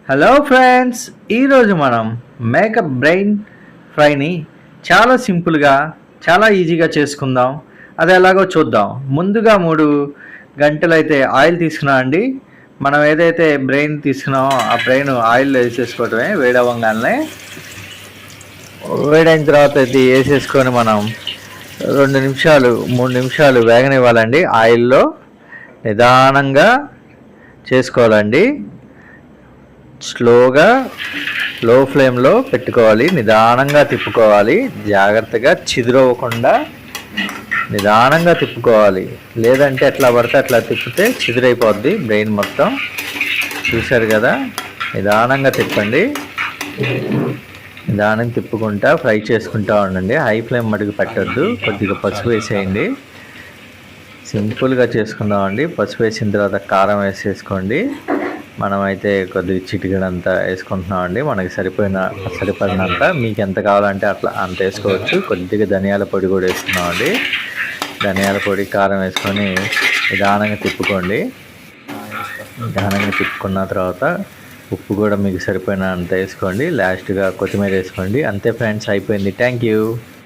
Hello friends, ఈరోజు మనం makeup brain ఫ్రైని చాలా సింపుల్గా చాలా ఈజీగా చేసుకుందాం. అది ఎలాగో చూద్దాం. ముందుగా 3 గంటలు అయితే ఆయిల్ తీసుకున్నా అండి. మనం ఏదైతే బ్రెయిన్ తీసుకున్నామో ఆ బ్రెయిన్ ఆయిల్ వేసేసుకోవటమే. వేడవ్వగానే వేడైన తర్వాత ఇది వేసేసుకొని మనం 2 నిమిషాలు 3 నిమిషాలు వేగనివ్వాలండి. ఆయిల్లో నిదానంగా చేసుకోవాలండి. స్లోగా లో ఫ్లేమ్లో పెట్టుకోవాలి. నిదానంగా తిప్పుకోవాలి. జాగ్రత్తగా చిదురవ్వకుండా నిదానంగా తిప్పుకోవాలి. లేదంటే ఎట్లా పడితే అట్లా తిప్పితే చిదురైపోద్ది బ్రెయిన్ మొత్తం. చూశారు కదా, నిదానంగా తిప్పండి. నిదానంగా తిప్పుకుంటా ఫ్రై చేసుకుంటా ఉండండి. హై ఫ్లేమ్ మటుకు పెట్టద్దు. కొద్దిగా పసుపు వేసేయండి. సింపుల్గా చేసుకుందామండి. పసుపు వేసిన తర్వాత కారం వేసేసుకోండి. మనమైతే కొద్దిగా చిటికెడంతా వేసుకుంటున్నామండి. మనకి సరిపడినంత. మీకు ఎంత కావాలంటే అట్లా అంత వేసుకోవచ్చు. కొద్దిగా ధనియాల పొడి కూడా వేసుకున్నామండి. ధనియాల పొడి, కారం వేసుకొని నిదానంగా తిప్పుకోండి. నిదానంగా తిప్పుకున్న తర్వాత ఉప్పు కూడా మీకు సరిపోయినంత వేసుకోండి. లాస్ట్గా కొత్తిమీర వేసుకోండి. అంతే ఫ్రెండ్స్, అయిపోయింది. Thank you.